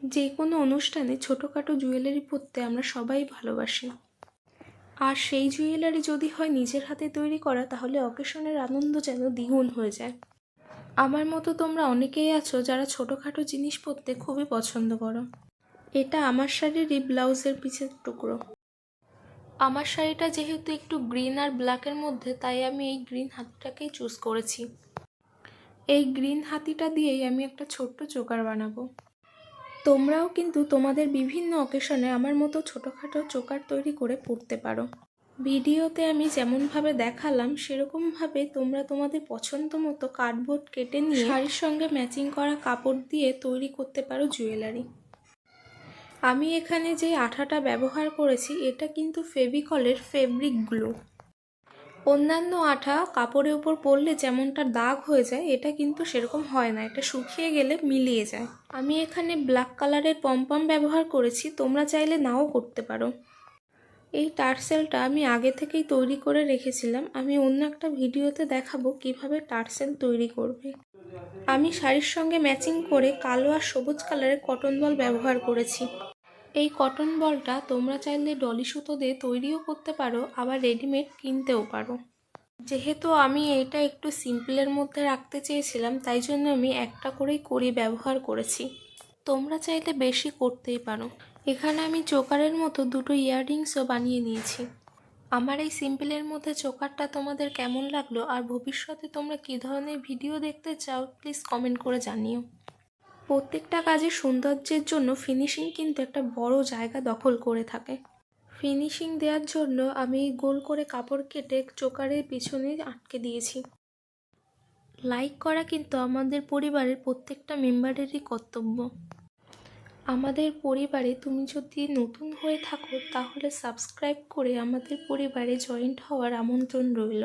যে কোনো অনুষ্ঠানে ছোটোখাটো জুয়েলারি পরতে আমরা সবাই ভালোবাসি। আর সেই জুয়েলারি যদি হয় নিজের হাতে তৈরি করা, তাহলে অকেশনের আনন্দ যেন দ্বিগুণ হয়ে যায়। আমার মতো তোমরা অনেকেই আছো যারা ছোটোখাটো জিনিস পরতে খুবই পছন্দ করো। এটা আমার শাড়িরই ব্লাউজের পিছের টুকরো। আমার শাড়িটা যেহেতু একটু গ্রিন আর ব্ল্যাকের মধ্যে, তাই আমি এই গ্রিন হাতিটাকেই চুজ করেছি। এই গ্রিন হাতিটা দিয়েই আমি একটা ছোট্ট চোকার বানাবো। তোমরাও কিন্তু তোমাদের বিভিন্ন অকেশনে আমার মতো ছোটোখাটো চোকার তৈরি করে পরতে পারো। ভিডিওতে আমি যেমনভাবে দেখালাম সেরকমভাবে তোমরা তোমাদের পছন্দ মতো কার্ডবোর্ড কেটে নিয়ে শাড়ির সঙ্গে ম্যাচিং করা কাপড় দিয়ে তৈরি করতে পারো জুয়েলারি। আমি এখানে যে আঠাটা ব্যবহার করেছি এটা কিন্তু ফেভিকলের ফেব্রিক গ্লু। অন্যান্য আঠা কাপড়ের উপর পরলে যেমনটা দাগ হয়ে যায়, এটা কিন্তু সেরকম হয় না, এটা শুকিয়ে গেলে মিলিয়ে যায়। আমি এখানে ব্ল্যাক কালারের পমপম ব্যবহার করেছি, তোমরা চাইলে নাও করতে পারো। এই টার্সেলটা আমি আগে থেকেই তৈরি করে রেখেছিলাম, আমি অন্য একটা ভিডিওতে দেখাবো কিভাবে টার্সেল তৈরি করবে। আমি শাড়ির সঙ্গে ম্যাচিং করে কালো আর সবুজ কালারের কটন বল ব্যবহার করেছি। এই কটন বলটা তোমরা চাইলে ডলি সুতো দিয়ে তৈরিও করতে পারো, আবার রেডিমেড কিনতেও পারো। যেহেতু আমি এটা একটু সিম্পলের মধ্যে রাখতে চেয়েছিলাম, তাই জন্য আমি একটা করেই কড়ি ব্যবহার করেছি। তোমরা চাইলে বেশি করতেই পারো। এখানে আমি চোকারের মতো দুটো ইয়াররিংসও বানিয়ে নিয়েছি। আমার এই সিম্পলের মধ্যে চোকারটা তোমাদের কেমন লাগলো, আর ভবিষ্যতে তোমরা কী ধরনের ভিডিও দেখতে চাও প্লিজ কমেন্ট করে জানিও। প্রত্যেকটা কাজের সৌন্দর্যের জন্য ফিনিশিং কিন্তু একটা বড় জায়গা দখল করে থাকে। ফিনিশিং দেওয়ার জন্য আমি গোল করে কাপড় কেটে চোকারের পিছনে আটকে দিয়েছি। লাইক করা কিন্তু আমাদের পরিবারের প্রত্যেকটা মেম্বারেরই কর্তব্য। আমাদের পরিবারে তুমি যদি নতুন হয়ে থাকো তাহলে সাবস্ক্রাইব করে আমাদের পরিবারে জয়েন্ট হওয়ার আমন্ত্রণ রইল।